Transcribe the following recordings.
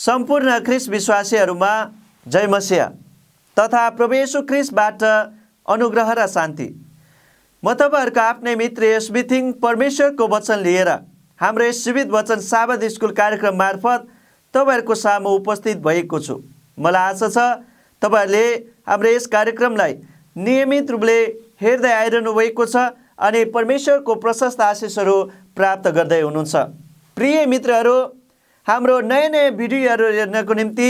सम्पूर्ण ख्रिस्ट विश्वासीहरूमा जय मसीह तथा प्रभु येशू ख्रिस्टबाट अनुग्रह र शान्ति। म तपाईहरुको आफ्नै मित्र स्मिथिङ परमेश्वरको वचन लिएर हाम्रो यस जीवित वचन साबत स्कुल कार्यक्रम मार्फत तपाईहरुको सामु उपस्थित भएको छु। मलाई आशा छ तपाईहरुले हाम्रो यस कार्यक्रमलाई नियमित रूपले हेर्दै आइरहनु भएको छ अनि परमेश्वरको प्रशस्त आशिषहरू प्राप्त गर्दै हुनुहुन्छ। प्रिय मित्रहरू, हाम्रो नयाँ भिडियोहरू हेर्नको निम्ति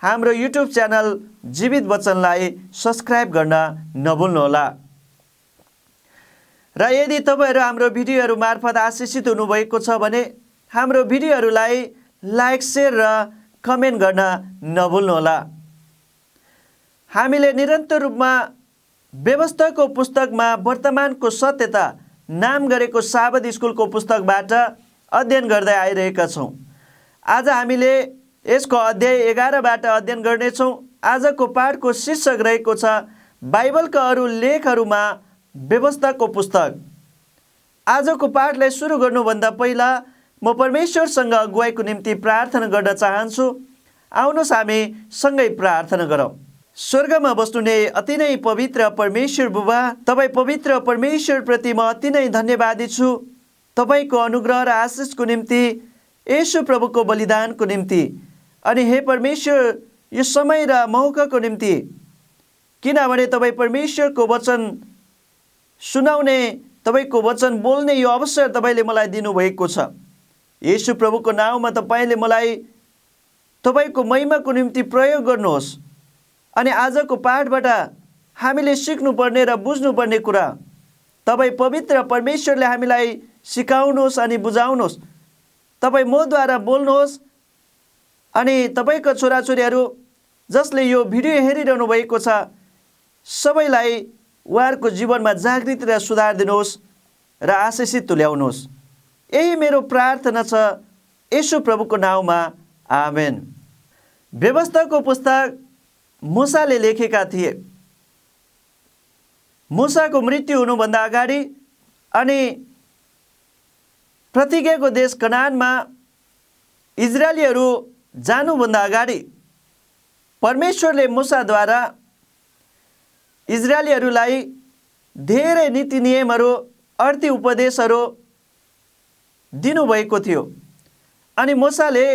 हाम्रो युट्युब च्यानल जीवित वचनलाई सब्स्क्राइब गर्न नभुल्नुहोला। र यदि तपाईहरु हाम्रो भिडियोहरू मार्फत आशिषित हुनुभएको छ भने हाम्रो भिडियोहरूलाई लाइक, शेयर र कमेन्ट गर्न नभुल्नुहोला। हामीले निरन्तर रूपमा व्यवस्थाको पुस्तकमा वर्तमानको सत्यता नाम गरेको साबत स्कुलको पुस्तकबाट अध्ययन गर्दै आइरहेका छौँ। आज हामीले यसको अध्याय 11बाट अध्ययन गर्नेछौँ। आजको पाठको शीर्षक रहेको छ बाइबलका अरू लेखहरूमा व्यवस्थाको पुस्तक। आजको पाठलाई सुरु गर्नुभन्दा पहिला म परमेश्वरसँग अगुवाईको निम्ति प्रार्थना गर्न चाहन्छु। आउनुहोस् हामी सँगै प्रार्थना गरौँ। स्वर्गमा बस्नुहुने अति नै पवित्र परमेश्वर बुबा, तपाईँ पवित्र परमेश्वर प्रति म अति नै धन्यवादी छु। तपाईँको अनुग्रह र आशिषको निम्ति, येशू प्रभुको बलिदानको निम्ति, अनि हे परमेश्वर यो समय र मौकाको निम्ति, किनभने तपाईँ परमेश्वरको वचन सुनाउने, तपाईँको वचन बोल्ने यो अवसर तपाईँले मलाई दिनुभएको छ। येशू प्रभुको नाउँमा तपाईँले मलाई तपाईँको महिमाको निम्ति प्रयोग गर्नुहोस् अनि आजको पाठबाट हामीले सिक्नुपर्ने र बुझ्नुपर्ने कुरा तपाईँ पवित्र परमेश्वरले हामीलाई सिकाउनुहोस् अनि बुझाउनुहोस्। तपाईँ मद्वारा बोल्नुहोस् अनि तपाईँका छोराछोरीहरू जसले यो भिडियो हेरिरहनु भएको छ सबैलाई उहाँहरूको जीवनमा जागृति र सुधार दिनुहोस् र आशिषित तुल्याउनुहोस्। यही मेरो प्रार्थना छ येशू प्रभुको नाउँमा, आमेन। व्यवस्थाको पुस्तक मूसाले लेखेका थिए। मूसाको मृत्यु हुनुभन्दा अगाडि अनि प्रतिज्ञाको देश कनानमा इजरायलीहरू जानुभन्दा अगाडि परमेश्वरले मूसाद्वारा इजरायलीहरूलाई धेरै नीति नियमहरू, अर्थी उपदेशहरू दिनुभएको थियो। अनि मूसाले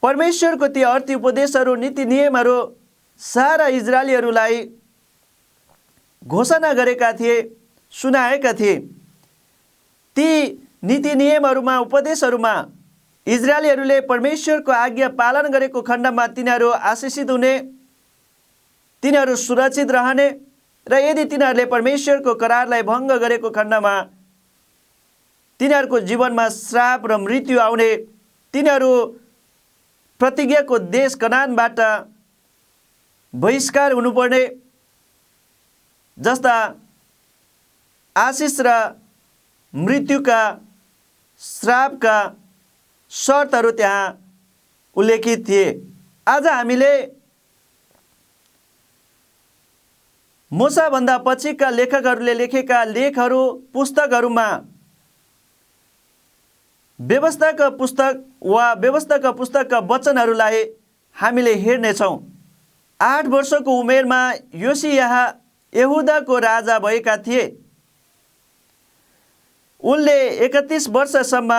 परमेश्वरको ती अर्थी उपदेशहरू, नीति नियमहरू सारा इजरायलीहरूलाई घोषणा गरेका थिए, सुनाएका थिए। ती नीति नियमहरूमा, उपदेशहरूमा इजरायलीहरूले परमेश्वरको आज्ञा पालन गरेको खण्डमा तिनीहरू आशिषित हुने, तिनीहरू सुरक्षित रहने, र यदि तिनीहरूले परमेश्वरको करारलाई भङ्ग गरेको खण्डमा तिनीहरूको जीवनमा श्राप र मृत्यु आउने, तिनीहरू प्रतिज्ञाको देश कनानबाट बहिष्कार हुनुपर्ने जस्ता आशिष र मृत्युका, श्रापका शर्तहरू त्यहाँ उल्लेखित थिए। आज हामीले मूसाभन्दा पछिका लेखकहरूले लेखेका लेखहरू, पुस्तकहरूमा व्यवस्थाका पुस्तक वा व्यवस्थाका पुस्तकका वचनहरूलाई हामीले हेर्नेछौँ। 8 वर्षको उमेरमा योसियाह यहुदाको राजा भएका थिए। उनले 31 वर्षसम्म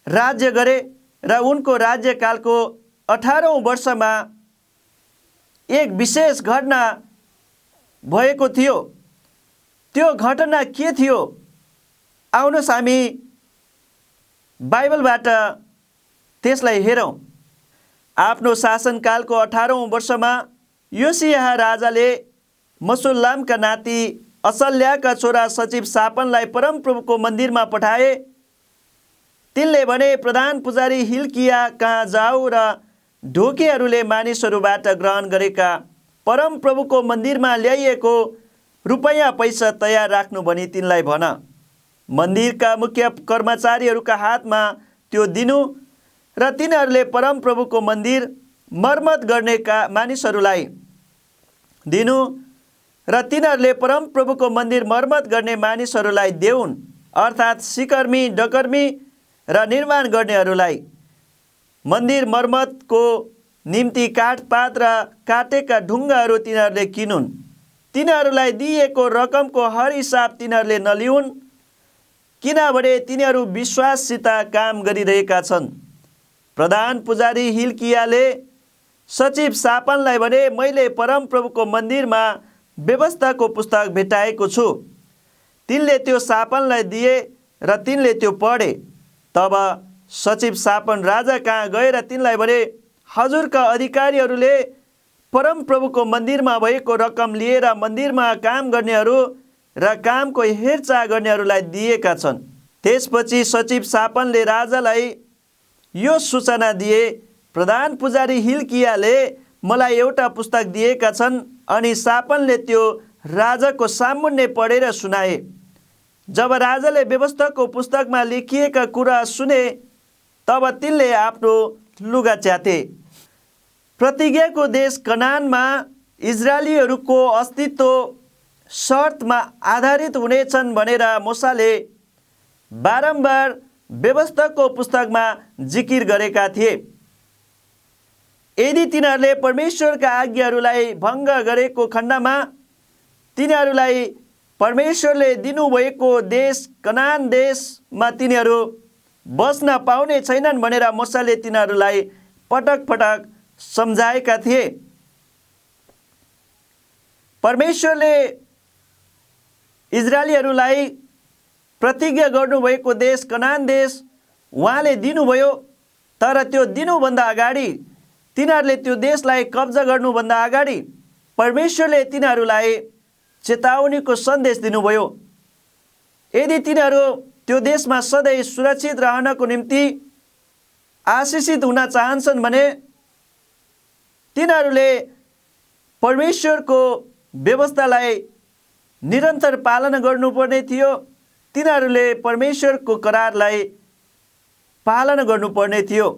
राज्य गरे र उनको राज्यकालको 18औं वर्षमा एक विशेष घटना भएको थियो। त्यो घटना के थियो? आउनुहोस् हामी बाइबलबाट त्यसलाई हेरौँ। आफ्नो शासनकालको 18औं वर्षमा योसियाह राजाले मसुल्लामका नाति असल्याका छोरा सचिव शाफनलाई परमप्रभुको मन्दिरमा पठाए। तिनले भने, प्रधान पुजारी हिल्किया कहाँ जाऊ र ढोकेहरूले मानिसहरूबाट ग्रहण गरेका परमप्रभुको मन्दिरमा ल्याइएको रुपैयाँ पैसा तयार राख्नु भनी तिनलाई भन। मन्दिरका मुख्य कर्मचारीहरूका हातमा त्यो दिनु र तिनीहरूले परमप्रभुको मन्दिर मर्मत गर्नेका मानिसहरूलाई दिनु र तिनीहरूले परमप्रभुको मन्दिर मर्मत गर्ने मानिसहरूलाई देऊन्, अर्थात् सिकर्मी, डकर्मी र निर्माण गर्नेहरूलाई। मन्दिर मर्मतको निम्ति काठपात र काटेका ढुङ्गाहरू तिनीहरूले किनुन्। तिनीहरूलाई दिइएको रकमको हर हिसाब तिनीहरूले नलिउन्, किनभने तिनीहरू विश्वाससित काम गरिरहेका छन्। प्रधान पुजारी हिल्कियाले सचिव शापानलाई भने, मैले परमप्रभुको मन्दिरमा व्यवस्थाको पुस्तक भेटाएको छु। तिनले त्यो शापानलाई दिए र तिनले त्यो पढे। तब सचिव शापान राजा कहाँ गएर तिनलाई भने, हजुरका अधिकारीहरूले परमप्रभुको मन्दिरमा भएको रकम लिएर मन्दिरमा काम गर्नेहरू र कामको हेरचाह गर्नेहरूलाई दिएका छन्। त्यसपछि सचिव शापानले राजालाई यो सूचना दिए, प्रधान पुजारी हिल्कियाले मलाई एउटा पुस्तक दिएका छन्। अनि शापानले त्यो राजाको सामुन्ने पढेर सुनाए। जब राजाले व्यवस्थाको पुस्तकमा लेखिएका कुरा सुने, तब तिनले आफ्नो लुगा च्याते। प्रतिज्ञाको देश कनानमा इजरायलीहरूको अस्तित्व शर्तमा आधारित हुनेछन् भनेर मूसाले बारम्बार व्यवस्थाको पुस्तकमा जिकिर गरेका थिए। यदि तिनीहरूले परमेश्वरका आज्ञाहरूलाई भङ्ग गरेको खण्डमा तिनीहरूलाई परमेश्वरले दिनुभएको देश कनान देशमा तिनीहरू बस्न पाउने छैनन् भनेर मूसाले तिनीहरूलाई पटक पटक सम्झाएका थिए। परमेश्वरले इजरायलीहरूलाई प्रतिज्ञा गर्नुभएको देश कनान देश उहाँले दिनुभयो, तर त्यो दिनुभन्दा अगाडि तिनीहरूले त्यो देशलाई कब्जा गर्नुभन्दा अगाडि परमेश्वरले तिनीहरूलाई चेतावनीको सन्देश दिनुभयो। यदि तिनीहरू त्यो देशमा सधैँ सुरक्षित रहनको निम्ति आशिषित हुन चाहन्छन् भने तिनीहरूले परमेश्वरको व्यवस्थालाई निरन्तर पालना गर्नुपर्ने थियो। तिनीहरूले परमेश्वरको करारलाई पालना गर्नुपर्ने थियो।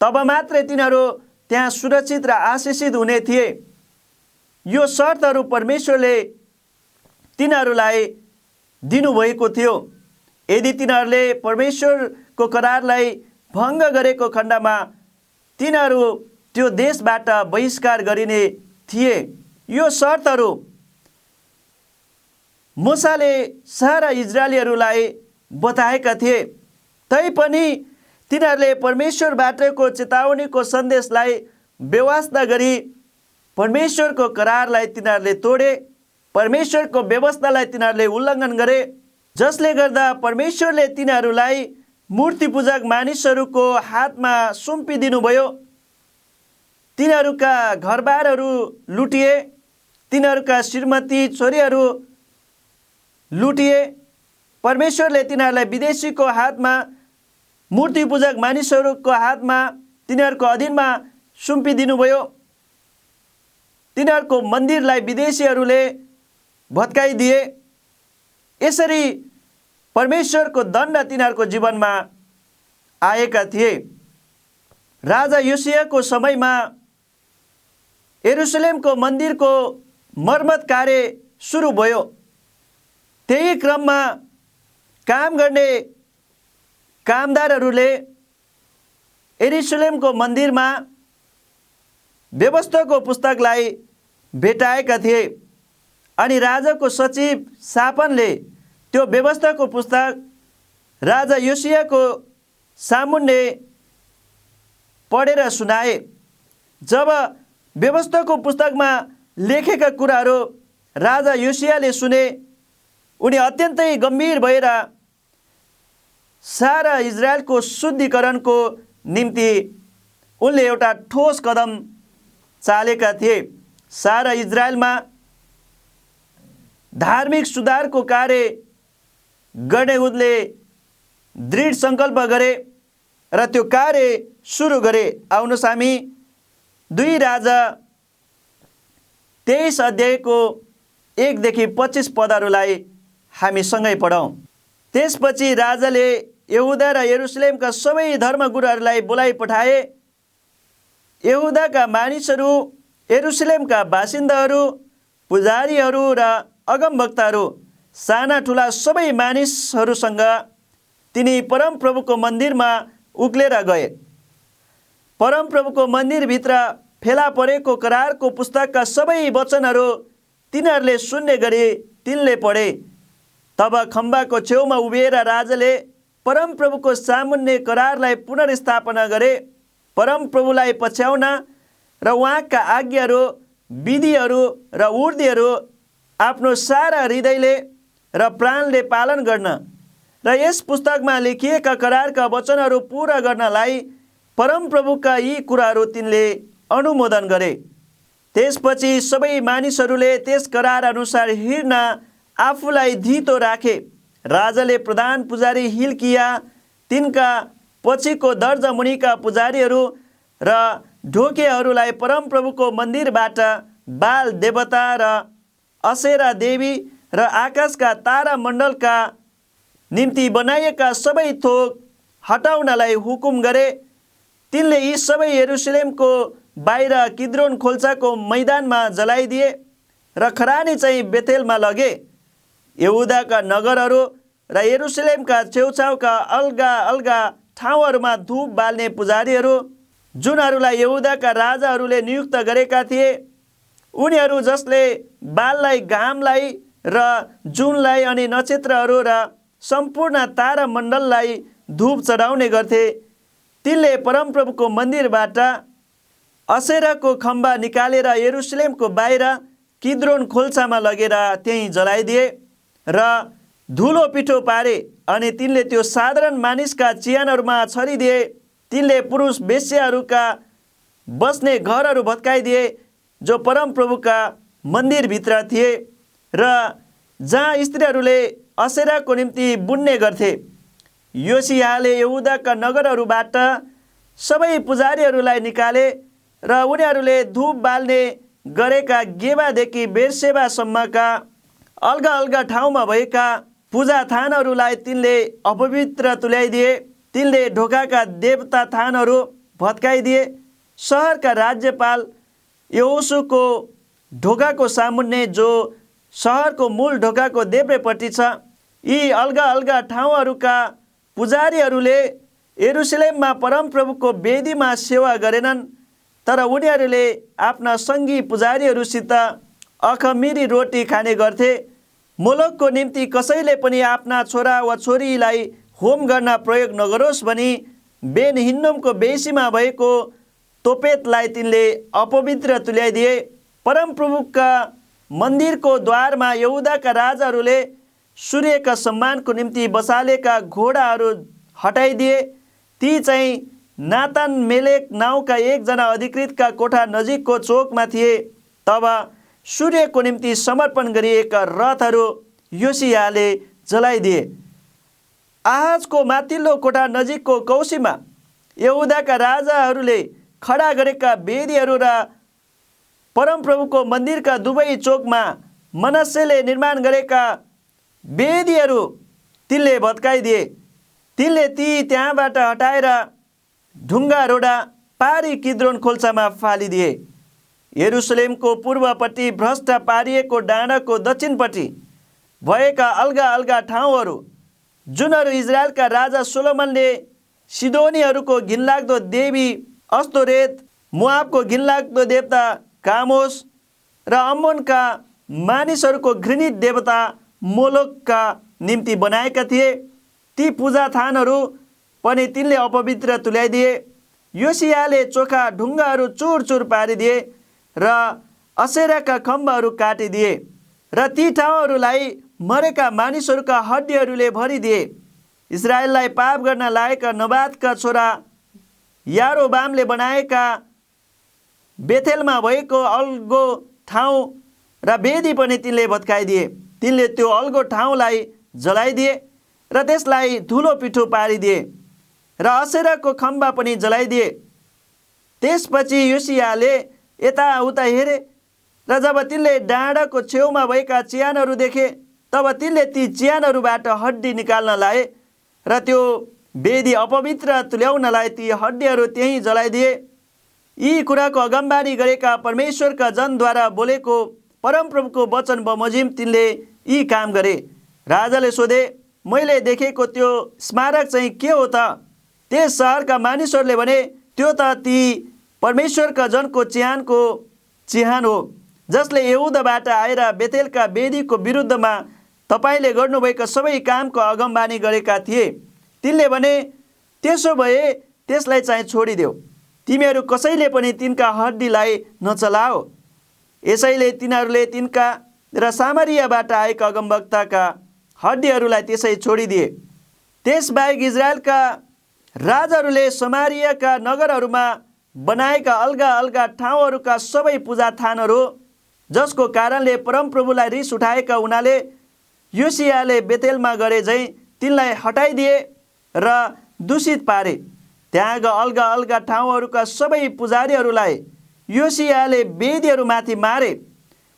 तब मात्रै तिनीहरू त्यहाँ सुरक्षित र आशिषित हुने थिए। यो शर्तहरू परमेश्वरले तिनीहरूलाई दिनुभएको थियो। यदि तिनीहरूले परमेश्वरको करारलाई भङ्ग गरेको खण्डमा तिनीहरू त्यो देशबाट बहिष्कार गरिने थिए। यो शर्तहरू मूसाले सारा इजरायलीहरूलाई बताएका थिए। तैपनि तिनीहरूले परमेश्वरबाटको चेतावनीको सन्देशलाई बेवास्ता गरी परमेश्वरको करारलाई तिनीहरूले तोडे, परमेश्वरको व्यवस्थालाई तिनीहरूले उल्लङ्घन गरे, जसले गर्दा परमेश्वरले तिनीहरूलाई मूर्तिपूजक मानिसहरूको हातमा सुम्पिदिनुभयो। तिनीहरूका घरबारहरू लुटिए, तिनीहरूका श्रीमती छोरीहरू लुटिए। परमेश्वरले तिनीहरूलाई विदेशीको हातमा, मूर्तिपूजक मानिसहरूको हातमा, तिनीहरूको अधीनमा सुम्पिदिनुभयो। तिनीहरूको मन्दिरलाई विदेशीहरूले भत्काइदिए। यसरी परमेश्वरको दण्ड तिनीहरूको जीवनमा आएका थिए। राजा योसियाको समयमा यरुशलेमको मन्दिरको मर्मत कार्य सुरु भयो। त्यही क्रममा काम गर्ने कामदारहरूले यरुशलेमको मन्दिरमा व्यवस्थाको पुस्तकलाई भेटाएका थिए। अनि राजाको सचिव शापानले त्यो व्यवस्थाको पुस्तक राजा योसियाको सामुन्ने पढेर सुनाए। जब व्यवस्थाको पुस्तकमा लेखेका कुराहरू राजा योसियाले सुने, उनी अत्यन्तै गम्भीर भएर सारा इजरायलको शुद्धिकरणको निम्ति उनले एउटा ठोस कदम चालेका थिए। सारा इजरायलमा धार्मिक सुधारको कार्य गर्ने उनले दृढ सङ्कल्प गरे र त्यो कार्य सुरु गरे। आउनुहोस् हामी 2 राजा 23 अध्यायको 1 देखि 25 पदहरूलाई हामी सँगै पढौँ। त्यसपछि राजाले यहुदा र यरुशलेमका सबै धर्मगुरुहरूलाई बोलाइ पठाए। यहुदाका मानिसहरू, यरुशलेमका बासिन्दाहरू, पुजारीहरू र अगमवक्ताहरू, साना ठुला सबै मानिसहरूसँग तिनी परमप्रभुको मन्दिरमा उक्लेर गए। परमप्रभुको मन्दिरभित्र फेला परेको करारको पुस्तकका सबै वचनहरू तिनीहरूले सुन्ने गरी तिनले पढे। तब खम्बाको छेउमा उभिएर राजाले परमप्रभुको सामुन्ने करारलाई पुनर्स्थापना गरे। परमप्रभुलाई पछ्याउन र उहाँका आज्ञाहरू, विधिहरू र उर्दिहरू आफ्नो सारा हृदयले र प्राणले पालन गर्न र यस पुस्तकमा लेखिएका करारका वचनहरू पुरा गर्नलाई परमप्रभुका यी कुराहरू तिनले अनुमोदन गरे। त्यसपछि सबै मानिसहरूले त्यस करार अनुसार हिँड्न आफूलाई धितो राखे। राजाले प्रधान पुजारी हिल्किया, तिनका पछिको दर्जा मुनिका पुजारीहरू र ढोकेहरूलाई परमप्रभुको मन्दिरबाट बाल देवता र असेरा देवी र आकाशका तारामण्डलका निम्ति बनाइएका सबै थोक हटाउनलाई हुकुम गरे। तिनले यी सबै यरुशलेमको बाहिर किद्रोन खोल्साको मैदानमा जलाइदिए र खरानी चाहिँ बेथेलमा लगे। यहुदाका नगरहरू र यरुशलेमका छेउछाउका अलगा अलगा ठाउँहरूमा धूप बाल्ने पुजारीहरू, जुनहरूलाई यहुदाका राजाहरूले नियुक्त गरेका थिए, उनीहरू जसले बाललाई, घामलाई र जुनलाई अनि नक्षत्रहरू र सम्पूर्ण तारामण्डललाई धूप चढाउने गर्थे, तिनले परमप्रभुको मन्दिरबाट असेराको खम्बा निकालेर यरुशलेमको बाहिर किद्रोन खोल्सामा लगेर त्यहीँ जलाइदिए र धुलो पिठो पारे। अनि तिनले त्यो साधारण मानिसका चिहानहरूमा छरिदिए। तिनले पुरुष वेश्याहरूका बस्ने घरहरू भत्काइदिए जो परमप्रभुका मन्दिरभित्र थिए र जहाँ स्त्रीहरूले असेराको निम्ति बुन्ने गर्थे। योसियाले यहुदाका नगरहरूबाट सबै पुजारीहरूलाई निकाले र उनीहरूले धूप बाल्ने गरेका गेबादेखि बेर्सेबासम्मका अलगा अलगा ठाउँमा भएका पूजा थानहरूलाई तिनले अपवित्र तुल्याइदिए। तिनले ढोकाका देवता थानहरू भत्काइदिए। सहरका राज्यपाल यहोशूको ढोकाको सामुन्ने, जो सहरको मूल ढोकाको देब्रेपट्टि छ, यी अलगा अलगा ठाउँहरूका पुजारीहरूले यरुशलेममा परमप्रभुको वेदीमा सेवा गरेनन्, तर उनीहरूले आफ्ना सङ्गी पुजारीहरूसित अखमिरी रोटी खाने गर्थे। मोलोकको निम्ति कसैले पनि आफ्ना छोरा वा छोरीलाई होम गर्न प्रयोग नगरोस् भनी बेन हिन्नोमको बेसीमा भएको तोपेतलाई तिनले अपवित्र तुल्याइदिए। परमप्रभुका मन्दिरको द्वारमा यहुदाका राजाहरूले सूर्यका सम्मानको निम्ति बसालेका घोडाहरू हटाइदिए। ती चाहिँ नातान मेलेक नाउँका एकजना अधिकृतका कोठा नजिकको चोकमा थिए। तब सूर्यको निम्ति समर्पण गरिएका रथहरू योसियाले जलाइदिए। आहाजको माथिल्लो कोठा नजिकको कौसीमा यहुदाका राजाहरूले खडा गरेका वेदीहरू र परमप्रभुको मन्दिरका दुवै चोकमा मनस्सेले निर्माण गरेका वेदीहरू तिनले भत्काइदिए। तिनले ती त्यहाँबाट हटाएर ढुङ्गा रोडा पारी किद्रोन खोल्सामा फालिदिए। यरुशलेमको पूर्वपट्टि भ्रष्ट पारिएको डाँडाको दक्षिणपट्टि भएका अलगा अलगा ठाउँहरू, जुनहरू इजरायलका राजा सोलोमनले सिदोनीहरूको घिनलाग्दो देवी अस्तोरेत, मोआबको घिनलाग्दो देवता कामोस र अम्मोनका मानिसहरूको घृणित देवता मोलोकका निम्ति बनाएका थिए, ती पूजा थानहरू पनि तिनले अपवित्र तुल्याइदिए। योसियाले चोखा ढुङ्गाहरू चुरचुर पारिदिए र असेराका खम्बाहरू काटिदिए र ती ठाउँहरूलाई मरेका मानिसहरूका हड्डीहरूले भरिदिए। इजरायललाई पाप गर्न लागेका नबातका छोरा यारोबामले बनाएका बेथेलमा भएको अल्गो ठाउँ र वेदी पनि तिनले भत्काइदिए। तिनले त्यो अल्गो ठाउँलाई जलाइदिए र त्यसलाई धुलो पिठो पारिदिए र असेराको खम्बा पनि जलाइदिए। त्यसपछि योसियाले यताउता हेरे र जब तिनले डाँडाको छेउमा भएका चिहानहरू देखे, तब तिनले ती चिहानहरूबाट हड्डी निकाल्न लाए र त्यो वेदी अपवित्र तुल्याउनलाई ती हड्डीहरू त्यहीँ जलाइदिए। यी कुराको अगमबानी गरेका परमेश्वरका जनद्वारा बोलेको परमप्रभुको वचन बमोजिम तिनले यी काम गरे। राजाले सोधे, मैले देखेको त्यो स्मारक चाहिँ के हो त? त्यस सहरका मानिसहरूले भने, त्यो त ती परमेश्वरका जनको चिहान हो, जसले यहुदाबाट आएर बेतेलका वेदीको विरुद्धमा तपाईँले गर्नुभएका सबै कामको अगमबानी गरेका थिए। तिनले भने, त्यसो भए त्यसलाई चाहिँ छोडिदेऊ, तिमीहरू कसैले पनि तिनका हड्डीलाई नचलाओ। यसैले तिनीहरूले तिनका र सामरियाबाट आएका अगमवक्ताका हड्डीहरूलाई त्यसै छोडिदिए। त्यसबाहेक इजरायलका राजाहरूले समारियाका नगरहरूमा बनाएका अलगा अलगा ठाउँहरूका सबै पूजा थानहरू, जसको कारणले परमप्रभुलाई रिस उठाएका हुनाले योसियाले बेतेलमा गरे झैँ तिनलाई हटाइदिए र दूषित पारे। त्यहाँका अलगा अलगा ठाउँहरूका सबै पुजारीहरूलाई योसियाले वेदीहरूमाथि मारे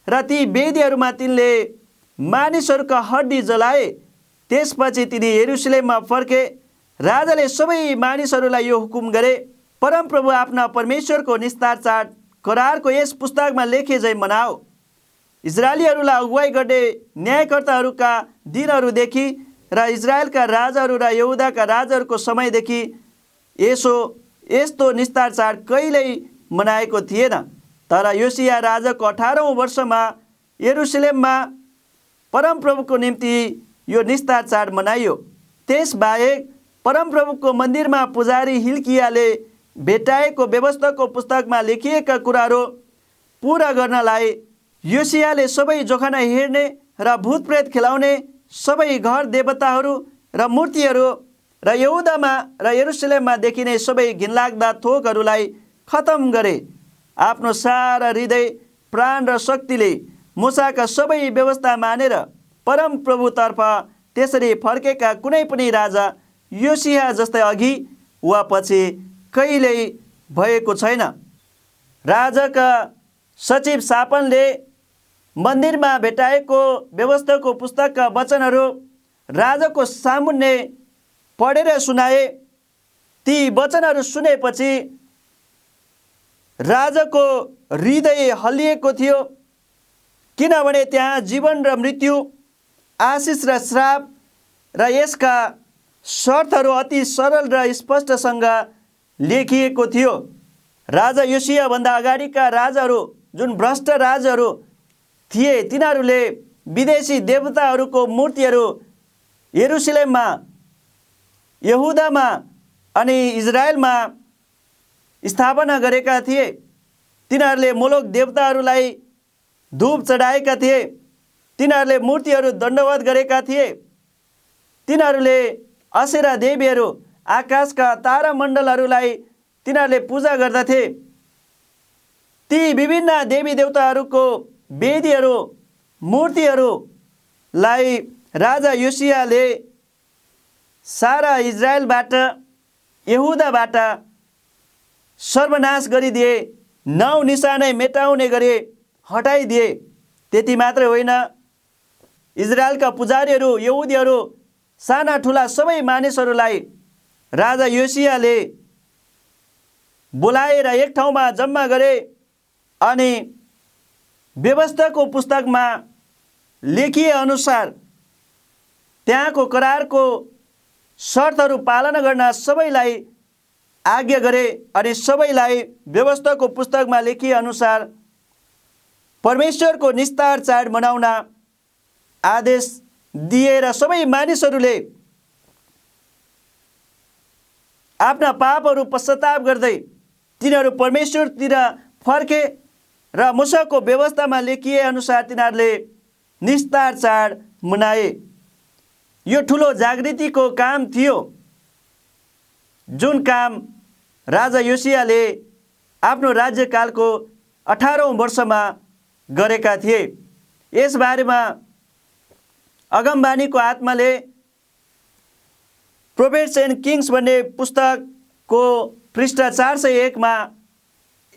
र ती वेदीहरूमा तिनले मानिसहरूका हड्डी जलाए। त्यसपछि तिनी यरुशलेममा फर्के। राजाले सबै मानिसहरूलाई यो हुकुम गरे, परमप्रभु आफ्ना परमेश्वरको निस्तार चाड करारको यस पुस्तकमा लेखे झैँ मनाओ। इजरायलीहरूलाई अगुवाई गर्ने न्यायकर्ताहरूका दिनहरूदेखि र इजरायलका राजाहरू र यहुदाका राजाहरूको समयदेखि यस्तो निस्तार चाड कहिल्यै मनाएको थिएन। तर योसिया राजाको 18औं वर्षमा यरुशलेममा परमप्रभुको निम्ति यो निस्तार चाड मनाइयो। त्यसबाहेक परमप्रभुको मन्दिरमा पुजारी हिल्कियाले भेटाएको व्यवस्थाको पुस्तकमा लेखिएका कुराहरू पुरा गर्नलाई योसियाले सबै जोखाना हेर्ने र भूतप्रेत खेलाउने सबै घर देवताहरू र मूर्तिहरू र यहुदामा र यरुशलेममा देखिने सबै घिनलाग्दा थोकहरूलाई खतम गरे। आफ्नो सारा हृदय, प्राण र शक्तिले मूसाका सबै व्यवस्था मानेर परमप्रभुतर्फ त्यसरी फर्केका कुनै पनि राजा योसिया जस्तै अघि वा पछि कहिल्यै भएको छैन। राजाका सचिव शाफनले मन्दिरमा भेटाएको व्यवस्थाको पुस्तकका वचनहरू राजाको सामुन्ने पढेर सुनाए। ती वचनहरू सुनेपछि राजाको हृदय हल्लिएको थियो, किनभने त्यहाँ जीवन र मृत्यु, आशिष र श्राप र यसका शर्तहरू अति सरल र स्पष्टसँग लेखिएको थियो। राजा योसियाभन्दा अगाडिका राजाहरू, जुन भ्रष्ट राजाहरू थिए, तिनीहरूले विदेशी देवताहरूको मूर्तिहरू यरुशलेममा, यहुदामा अनि इजरायलमा स्थापना गरेका थिए। तिनीहरूले मोलोक देवताहरूलाई धूप चढाएका थिए। तिनीहरूले मूर्तिहरू दण्डवत गरेका थिए। तिनीहरूले असेरा देवीहरू, आकाशका तारामण्डलहरूलाई तिनीहरूले पूजा गर्दथे। ती विभिन्न देवी देवताहरूको वेदीहरू, मूर्तिहरूलाई राजा योसियाले सारा इजरायलबाट, यहुदाबाट सर्वनाश गरिदिए, नाउँ निशानै मेटाउने गरे, हटाइदिए। त्यति मात्रै होइन, इजरायलका पुजारीहरू, यहुदीहरू, साना ठुला सबै मानिसहरूलाई राजा योसियाले बोलाएर एक ठाउँमा जम्मा गरे अनि व्यवस्थाको पुस्तकमा लेखिए अनुसार त्यहाँको करारको शर्तहरू पालना गर्न सबैलाई आज्ञा गरे अनि सबैलाई व्यवस्थाको पुस्तकमा लेखिए अनुसार परमेश्वरको निस्तार चाड मनाउन आदेश दिए र सबै मानिसहरूले आफ्ना पापहरू पश्चाताप गर्दै तिनीहरू परमेश्वरतिर फर्के र मूसाको व्यवस्थामा लेखिए अनुसार तिनीहरूले निस्तार चाड मनाए। यो ठुलो जागृतिको काम थियो, जुन काम राजा योसियाले आफ्नो राज्यकालको 18औं वर्षमा गरेका थिए। यस बारेमा अगमबानीको आत्माले प्रोफेट्स एन्ड किङ्स भन्ने पुस्तकको पृष्ठ 401 मा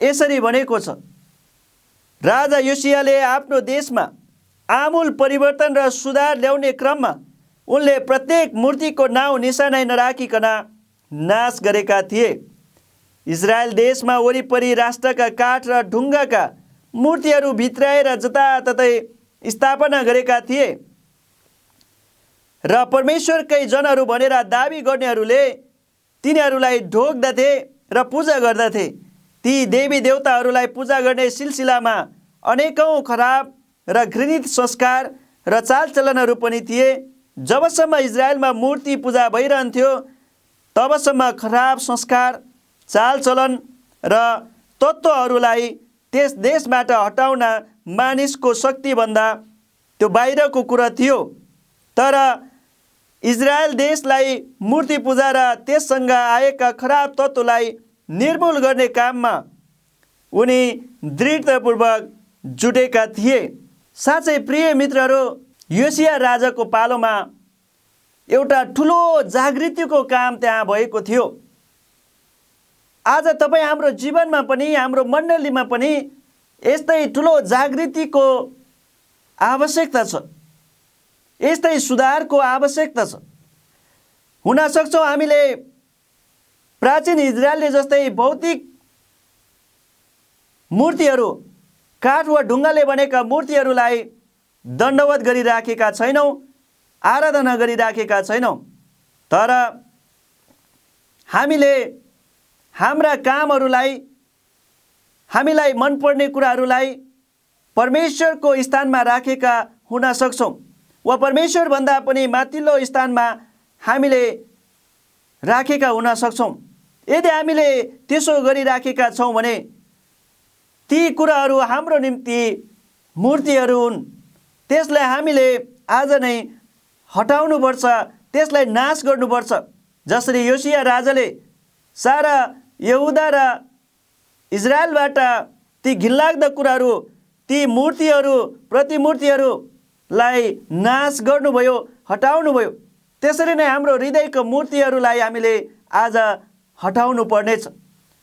यसरी भनेको छ, राजा योसियाले आफ्नो देशमा आमूल परिवर्तन र सुधार ल्याउने क्रममा उनले प्रत्येक मूर्तिको नाउँ निशानै नराखिकन नाश गरेका थिए। इजरायल देशमा वरिपरि राष्ट्रका काठ र ढुङ्गाका मूर्तिहरू भित्राएर जताततै स्थापना गरेका थिए र परमेश्वरकै जनहरू भनेर दाबी गर्नेहरूले तिनीहरूलाई ढोग्दथे र पूजा गर्दथे। ती देवी देवताहरूलाई पूजा गर्ने सिलसिलामा अनेकौँ खराब र घृणित संस्कार र चालचलनहरू पनि थिए। जबसम्म इजरायलमा मूर्ति पूजा भइरहन्थ्यो तबसम्म खराब संस्कार, चालचलन र तत्त्वहरूलाई त्यस देशबाट हटाउन मानिसको शक्तिभन्दा त्यो बाहिरको कुरा थियो। तर इजरायल देशलाई मूर्ति पूजा र त्यससँग आएका खराब तत्त्वलाई निर्मूल गर्ने काममा उनी दृढतापूर्वक जुटेका थिए। साँच्चै प्रिय मित्रहरू, योसिया राजाको पालोमा एउटा ठुलो जागृतिको काम त्यहाँ भएको थियो। आज तपाईँ हाम्रो जीवनमा पनि, हाम्रो मण्डलीमा पनि यस्तै ठुलो जागृतिको आवश्यकता छ, यस्तै सुधारको आवश्यकता छ। हुन सक्छौँ हामीले प्राचीन इजरायलले जस्तै भौतिक मूर्तिहरू, काठ वा ढुङ्गाले बनेका मूर्तिहरूलाई दण्डवत गरिराखेका छैनौँ, आराधना गरिराखेका छैनौँ। तर हामीले हाम्रा कामहरूलाई, हामीलाई मनपर्ने कुराहरूलाई परमेश्वरको स्थानमा राखेका हुन सक्छौँ, वा परमेश्वरभन्दा पनि माथिल्लो स्थानमा हामीले राखेका हुन सक्छौँ। यदि हामीले त्यसो गरिराखेका छौँ भने ती कुराहरू हाम्रो निम्ति मूर्तिहरू हुन्। त्यसलाई हामीले आज नै हटाउनुपर्छ, त्यसलाई नाश गर्नुपर्छ। जसरी योसिया राजाले सारा यहुदा र इजरायलबाट ती घिनलाग्दा कुराहरू, ती मूर्तिहरू, प्रतिमूर्तिहरूलाई नाश गर्नुभयो, हटाउनुभयो, त्यसरी नै हाम्रो हृदयको मूर्तिहरूलाई हामीले आज हटाउनु पर्नेछ।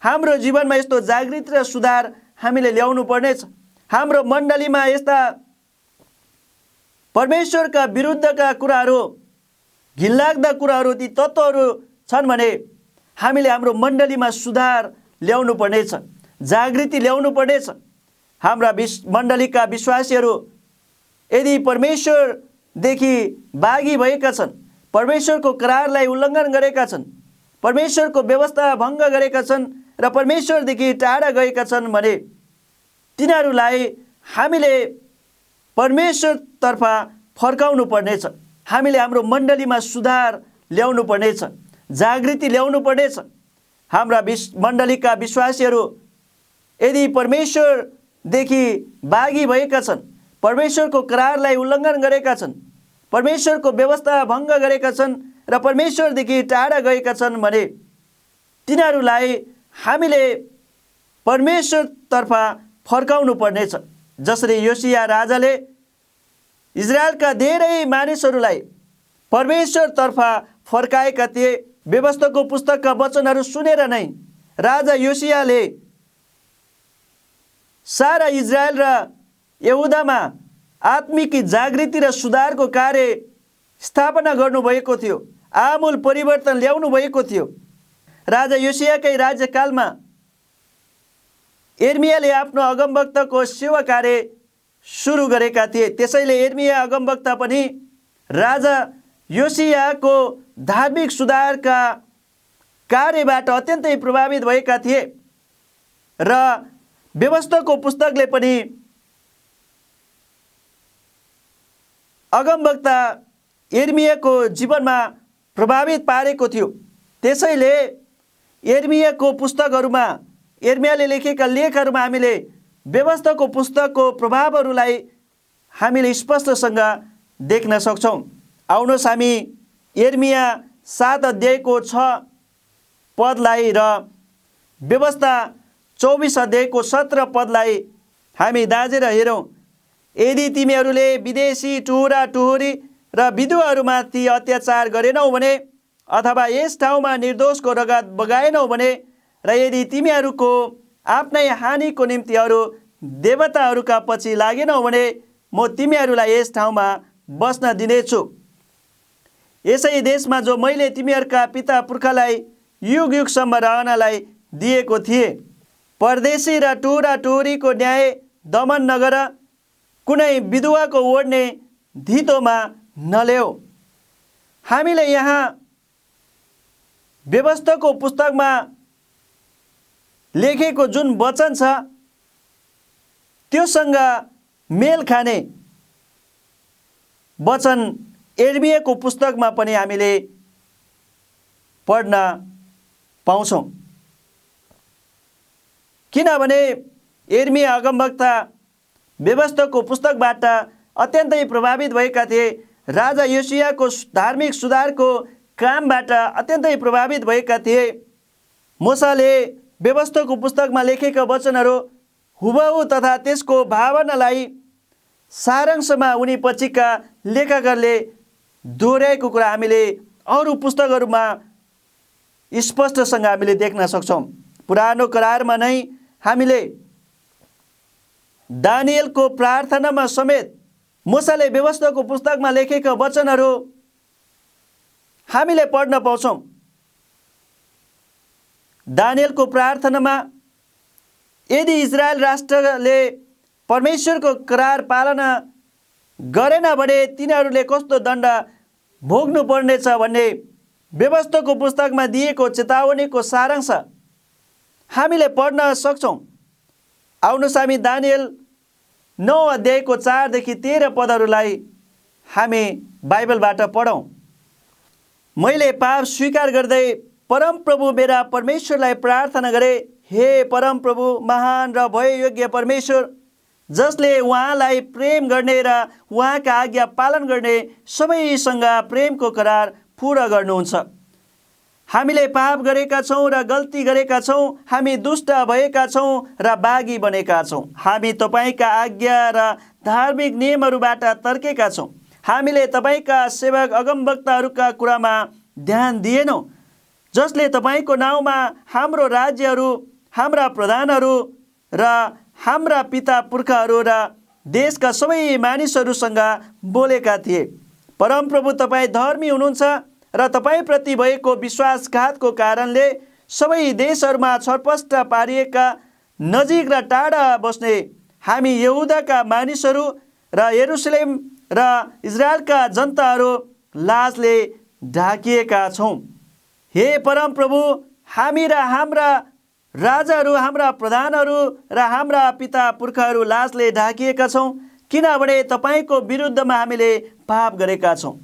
हाम्रो जीवनमा यस्तो जागृति र सुधार हामीले ल्याउनु पर्नेछ। हाम्रो मण्डलीमा यस्ता परमेश्वरका विरुद्धका कुराहरू, घिनलाग्दा कुराहरू, ती तत्त्वहरू छन् भने हामीले हाम्रो मण्डलीमा सुधार ल्याउनु पर्नेछ, जागृति ल्याउनु पर्नेछ। हाम्रा मण्डलीका विश्वासीहरू यदि परमेश्वरदेखि बागी भएका छन्, परमेश्वरको करारलाई उल्लङ्घन गरेका छन्, परमेश्वरको व्यवस्था भङ्ग गरेका छन् र परमेश्वरदेखि टाढा गएका छन् भने तिनीहरूलाई हामीले परमेश्वरतर्फ फर्काउनु पर्नेछ। हामीले हाम्रो मण्डलीमा सुधार ल्याउनु पर्नेछ, जागृति ल्याउनु पर्नेछ। हाम्रा मण्डलीका विश्वासीहरू यदि परमेश्वरदेखि बागी भएका छन्, परमेश्वरको करारलाई उल्लङ्घन गरेका छन्, परमेश्वरको व्यवस्था भङ्ग गरेका छन् र परमेश्वरदेखि टाढा गएका छन् भने तिनीहरूलाई हामीले परमेश्वरतर्फ फर्काउनु पर्नेछ। जसरी योसिया राजाले इजरायलका धेरै मानिसहरूलाई परमेश्वरतर्फ फर्काएका थिए। व्यवस्थाको पुस्तकका वचनहरू सुनेर नै राजा योसियाले सारा इजरायल र यहुदामा आत्मिक जागृति र सुधारको कार्य स्थापना गर्नुभएको थियो, आमूल परिवर्तन ल्याउनु भएको थियो। राजा योसियाकै राज्यकालमा यिर्मियाले आफ्नो अगमवक्ताको सेवा कार्य सुरु गरेका थिए। त्यसैले यिर्मिया अगमवक्ता पनि राजा योसियाको धार्मिक सुधारका कार्यबाट अत्यन्तै प्रभावित भएका थिए र व्यवस्थाको पुस्तकले पनि अगमवक्ता यिर्मियाको जीवनमा प्रभावित पारेको थियो। त्यसैले यिर्मियाको पुस्तकहरूमा, यिर्मियाले लेखेका लेखहरूमा हामीले व्यवस्थाको पुस्तकको प्रभावहरूलाई हामीले स्पष्टसँग देख्न सक्छौँ। आउनुहोस् हामी यिर्मिया 7 अध्यायको 6 पदलाई र व्यवस्था 24 अध्यायको 17 पदलाई हामी दाँजेर हेरौँ। यदि तिमीहरूले विदेशी टुहुरा टुहुरी र विधुवाहरूमाथि अत्याचार गरेनौ भने, अथवा यस ठाउँमा निर्दोषको रगत बगाएनौ भने, र यदि तिमीहरूको आफ्नै हानिको निम्ति अरू देवताहरूका पछि लागेनौ भने, म तिमीहरूलाई यस ठाउँमा बस्न दिनेछु। यसै देशमा जो मैले तिमीहरूका पिता पुर्खालाई युग युगसम्म रहनलाई दिएको थिए। परदेशी र टुहुरा टुहुरीको न्याय दमन नगर, कुनै विधवाको ओढ्ने धितोमा नल्याऊ। हामीले यहाँ व्यवस्थाको पुस्तकमा लेखेको जुन वचन छ त्योसँग मेल खाने वचन यिर्मियाको पुस्तकमा पनि हामीले पढ्न पाउँछौँ। किनभने यिर्मिया अगमवक्ता व्यवस्थाको पुस्तकबाट अत्यन्तै प्रभावित भएका थिए। राजा योसियाको धार्मिक सुधारको कामबाट अत्यन्तै प्रभावित भएका थिए। मूसाले व्यवस्थाको पुस्तकमा लेखेका वचनहरू हुबहु तथा त्यसको भावनालाई सारांशमा उनी पछिका लेखकहरूले दोहोऱ्याएको कुरा हामीले अरू पुस्तकहरूमा स्पष्टसँग हामीले देख्न सक्छौँ। पुरानो करारमा नै हामीले दानिएलको प्रार्थनामा समेत मूसाले व्यवस्थाको पुस्तकमा लेखेका वचनहरू हामीले पढ्न पाउँछौँ। दानिएलको प्रार्थनामा यदि इजरायल राष्ट्रले परमेश्वरको करार पालना गरेन भने तिनीहरूले कस्तो दण्ड भोग्नु पर्नेछ भन्ने व्यवस्थाको पुस्तकमा दिएको चेतावनीको सारांश हामीले पढ्न सक्छौँ। आउनुहोस् हामी दानिएल 9 अध्यायको 4 देखि 13 पदहरूलाई हामी बाइबलबाट पढौँ। मैले पाप स्वीकार गर्दै परमप्रभु मेरा परमेश्वरलाई प्रार्थना गरे, हे परमप्रभु, महान र भययोग्य परमेश्वर, जसले उहाँलाई प्रेम गर्ने र उहाँका आज्ञा पालन गर्ने सबैसँग प्रेमको करार पुरा गर्नुहुन्छ। हामीले पाप गरेका छौँ र गल्ती गरेका छौँ, हामी दुष्ट भएका छौँ र बागी बनेका छौँ। हामी तपाईँका आज्ञा र धार्मिक नियमहरूबाट तर्केका छौँ। हामीले तपाईँका सेवक अगमवक्ताहरूका कुरामा ध्यान दिएनौँ, जसले तपाईँको नाउँमा हाम्रो राज्यहरू, हाम्रा प्रधानहरू र हाम्रा पिता पुर्खाहरू र देशका सबै मानिसहरूसँग बोलेका थिए। परमप्रभु तपाईँ धर्मी हुनुहुन्छ र तपाईँप्रति भएको विश्वासघातको कारणले सबै देशहरूमा छरपष्ट पारिएका नजिक र टाढा बस्ने हामी यहुदाका मानिसहरू र यरुशलेम र इजरायलका जनताहरू लाजले ढाकिएका छौँ। हे परमप्रभु, हामी र हाम्रा राजाहरू, हाम्रा प्रधानहरू र हाम्रा पिता पुर्खाहरू लाजले ढाकिएका छौँ, किनभने तपाईँको विरुद्धमा हामीले पाप गरेका छौँ।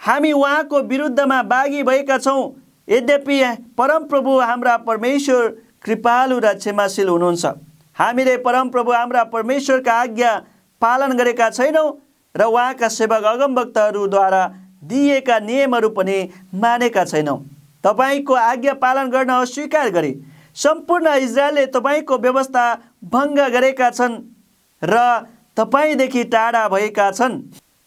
हामी उहाँको विरुद्धमा बागी भएका छौँ। यद्यपि परमप्रभु हाम्रा परमेश्वर कृपालु र क्षमाशील हुनुहुन्छ। हामीले परमप्रभु हाम्रा परमेश्वरका आज्ञा पालन गरेका छैनौँ र उहाँका सेवक अगमवक्ताहरूद्वारा दिएका नियमहरू पनि मानेका छैनौँ। तपाईँको आज्ञा पालन गर्न अस्वीकार गरे सम्पूर्ण इजरायलले तपाईँको व्यवस्था भङ्ग गरेका छन् र तपाईँदेखि टाढा भएका छन्।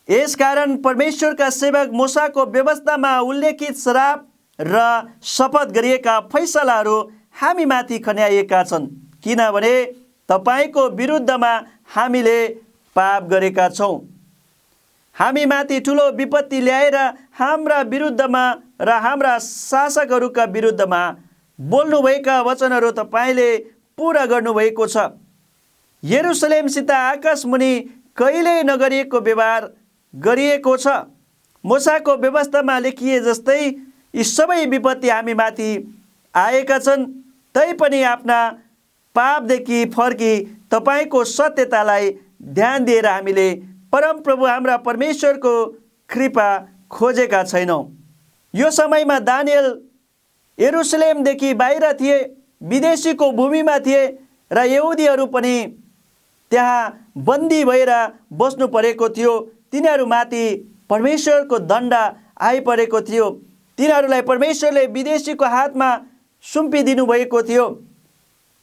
यसकारण परमेश्वरका सेवक मूसाको व्यवस्थामा उल्लेखित श्राप र शपथ गरिएका फैसलाहरू हामीमाथि खन्याइएका छन्, किनभने तपाईँको विरुद्धमा हामीले पाप गरेका छौँ। हामीमाथि ठुलो विपत्ति ल्याएर हाम्रा विरुद्धमा र हाम्रा शासकहरूका विरुद्धमा बोल्नुभएका वचनहरू तपाईँले पुरा गर्नुभएको छ। यरुशलेमसित आकाशमुनि कहिल्यै नगरिएको व्यवहार गरिएको छ। मूसाको व्यवस्थामा लेखिए जस्तै यी सबै विपत्ति हामीमाथि आएका छन्। तैपनि आफ्ना पापदेखि फर्की तपाईँको सत्यतालाई ध्यान दिएर हामीले परमप्रभु हाम्रा परमेश्वरको कृपा खोजेका छैनौँ। यो समयमा दानिएल यरुशलेमदेखि बाहिर थिए, विदेशीको भूमिमा थिए र यहुदीहरू पनि त्यहाँ बन्दी भएर बस्नु परेको थियो। तिनीहरूमाथि परमेश्वरको दण्ड आइपरेको थियो। तिनीहरूलाई परमेश्वरले विदेशीको हातमा सुम्पिदिनु भएको थियो।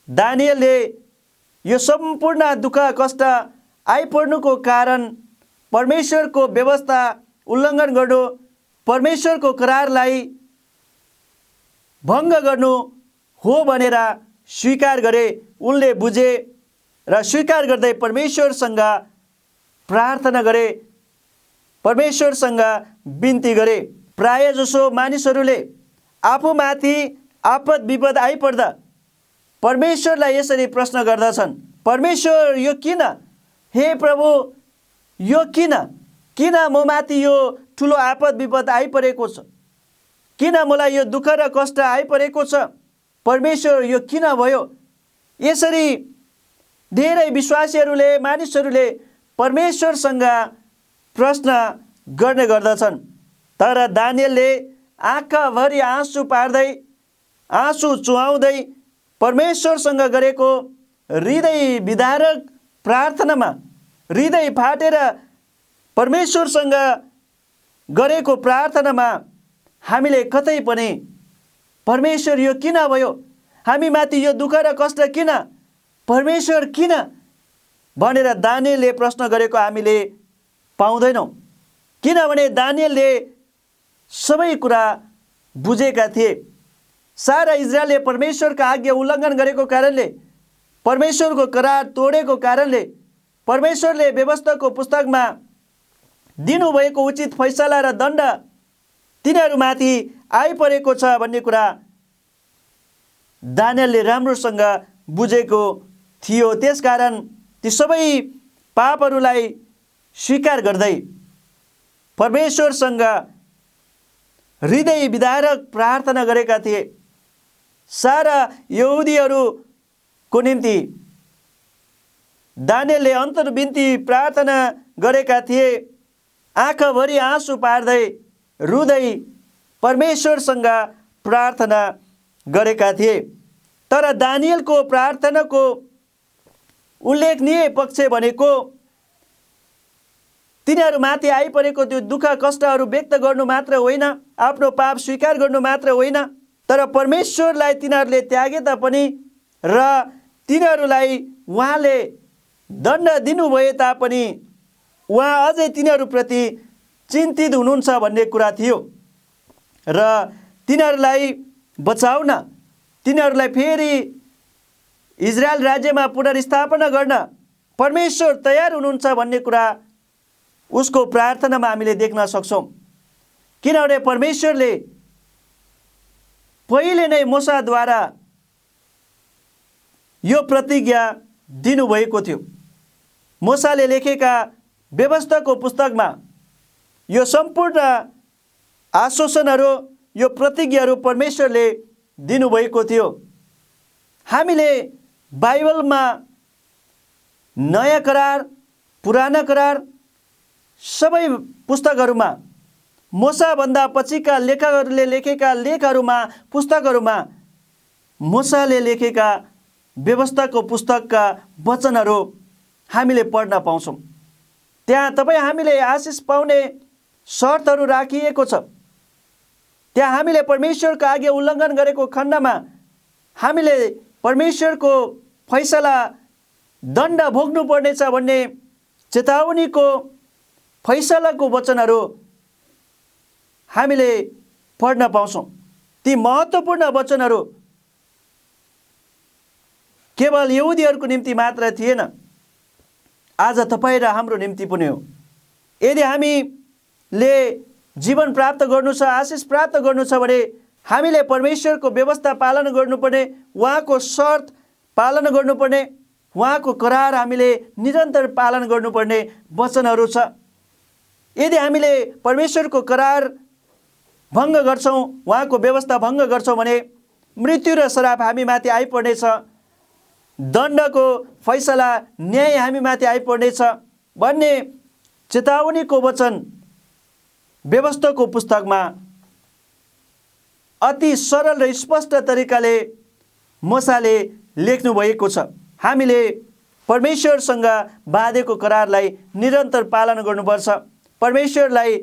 दानिएलले यो सम्पूर्ण दुःख कष्ट आइपर्नुको कारण परमेश्वरको व्यवस्था उल्लङ्घन गर्नु, परमेश्वरको करारलाई भङ्ग गर्नु हो भनेर स्वीकार गरे। उनले बुझे र स्वीकार गर्दै परमेश्वरसँग प्रार्थना गरे, परमेश्वरसँग बिन्ती गरे। प्राय जसो मानिसहरूले आफूमाथि आपद विपद आइपर्दा परमेश्वरलाई यसरी प्रश्न गर्दछन्, परमेश्वर यो किन? हे प्रभु यो किन? किन म माथि यो ठुलो आपद विपद आइपरेको छ? किन मलाई यो दुःख र कष्ट आइपरेको छ? परमेश्वर यो किन भयो? यसरी धेरै विश्वासीहरूले मानिसहरूले परमेश्वरसँग प्रश्न गर्ने गर्दछन्, तर दानिएलले आँखाभरि आँसु पार्दै आँसु चुहाउँदै परमेश्वरसँग गरेको हृदय विदारक प्रार्थनामा, हृदय फाटेर परमेश्वरसँग गरेको प्रार्थनामा हामीले कतै पनि परमेश्वर यो किन भयो, हामी माथि यो दुःख र कष्ट किन, परमेश्वर किन भनेर दानिएलले प्रश्न गरेको हामीले पाउँदैनौँ। किनभने दानिएलले सबै कुरा बुझेका थिए। सारा इजरायलले परमेश्वरको आज्ञा उल्लङ्घन गरेको कारणले, परमेश्वरको करार तोडेको कारणले, परमेश्वरले व्यवस्थाको पुस्तकमा दिनुभएको उचित फैसला र दण्ड तिनीहरूमाथि आइपरेको छ भन्ने कुरा दानिएलले राम्रोसँग बुझेको थियो। त्यसकारण ती सबै पापहरूलाई स्वीकार गर्दै परमेश्वरसँग हृदय विदारक प्रार्थना गरेका थिए। सारा यहुदीहरूको निम्ति दानिएलले अन्तर्विन्ती प्रार्थना गरेका थिए। आँखाभरि आँसु पार्दै रुँदै परमेश्वरसँग प्रार्थना गरेका थिए। तर दानिएलको प्रार्थनाको उल्लेखनीय पक्ष भनेको तिनीहरूमाथि आइपरेको त्यो दुःख कष्टहरू व्यक्त गर्नु मात्र होइन, आफ्नो पाप स्वीकार गर्नु मात्र होइन, तर परमेश्वरलाई तिनीहरूले त्यागे तापनि र तिनीहरूलाई उहाँले दण्ड दिनुभए तापनि उहाँ अझै तिनीहरूप्रति चिन्तित हुनुहुन्छ भन्ने कुरा थियो र तिनीहरूलाई बचाउन, तिनीहरूलाई फेरि इजरायल राज्यमा पुनर्स्थापना गर्न परमेश्वर तयार हुनुहुन्छ भन्ने कुरा उसको प्रार्थनामा हामीले देख्न सक्छौँ। किनभने परमेश्वरले पहिले नै मूसाद्वारा यो प्रतिज्ञा दिनुभएको थियो। मूसाले लेखेका व्यवस्थाको पुस्तकमा यो सम्पूर्ण आश्वासनहरू, यो प्रतिज्ञाहरू परमेश्वरले दिनुभएको थियो। हामीले बाइबलमा नयाँ करार, पुराना करार सबै पुस्तकहरूमा मूसाभन्दा पछिका लेखकहरूले लेखेका लेखहरूमा, पुस्तकहरूमा मूसाले लेखेका व्यवस्थाको पुस्तकका वचनहरू हामीले पढ्न पाउँछौँ। त्यहाँ तपाईँ हामीले आशिष पाउने शर्तहरू राखिएको छ। त्यहाँ हामीले परमेश्वरको आज्ञा उल्लङ्घन गरेको खण्डमा हामीले परमेश्वरको फैसला दण्ड भोग्नु पर्नेछ भन्ने चेतावनीको फैसलाको वचनहरू हामीले पढ्न पाउँछौँ। ती महत्त्वपूर्ण वचनहरू केवल यहुदीहरूको निम्ति मात्र थिएन, आज तपाईँ र हाम्रो निम्ति पनि हो। यदि हामीले जीवन प्राप्त गर्नु छ, आशिष प्राप्त गर्नु छ भने हामीले परमेश्वरको व्यवस्था पालन गर्नुपर्ने, उहाँको शर्त पालन गर्नुपर्ने, उहाँको करार हामीले निरन्तर पालन गर्नुपर्ने वचनहरू छ। यदि हामीले परमेश्वरको करार भङ्ग गर्छौँ, उहाँको व्यवस्था भङ्ग गर्छौँ भने मृत्यु र श्राप हामीमाथि आइपर्नेछ, दण्डको फैसला, न्याय हामीमाथि आइपर्नेछ भन्ने चेतावनीको वचन व्यवस्थाको पुस्तकमा अति सरल र स्पष्ट तरिकाले मूसाले लेख्नु भएको छ। हामीले परमेश्वरसँग बाँधेको करारलाई निरन्तर पालन गर्नुपर्छ। परमेश्वरलाई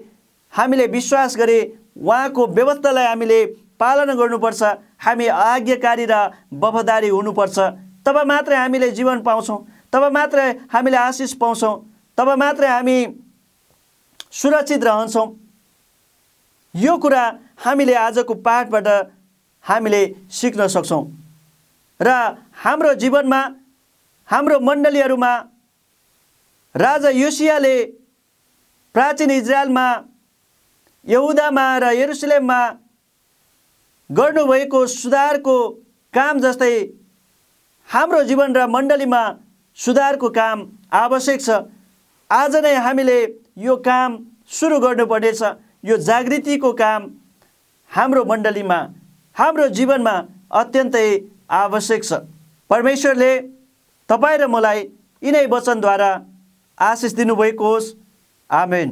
हामीले विश्वास गरे उहाँको व्यवस्थालाई हामीले पालन गर्नुपर्छ। हामी आज्ञाकारी र वफादारी हुनुपर्छ। तब मात्रै हामीले जीवन पाउँछौँ, तब मात्रै हामीले आशिष पाउँछौँ, तब मात्रै हामी सुरक्षित रहन्छौँ। यो कुरा हामीले आजको पाठबाट हामीले सिक्न सक्छौँ र हाम्रो जीवनमा, हाम्रो मण्डलीहरूमा राजा योसियाले प्राचीन इजरायलमा, यहुदामा र यरुसलेममा गर्नुभएको सुधारको काम जस्तै हाम्रो जीवन र मण्डलीमा सुधारको काम आवश्यक छ। आज नै हामीले यो काम सुरु गर्नुपर्नेछ। यो जागृतिको काम हाम्रो मण्डलीमा, हाम्रो जीवनमा अत्यन्तै आवश्यक छ। परमेश्वरले तपाईँ र मलाई यिनै वचनद्वारा आशिष दिनुभएको होस्। आमेन।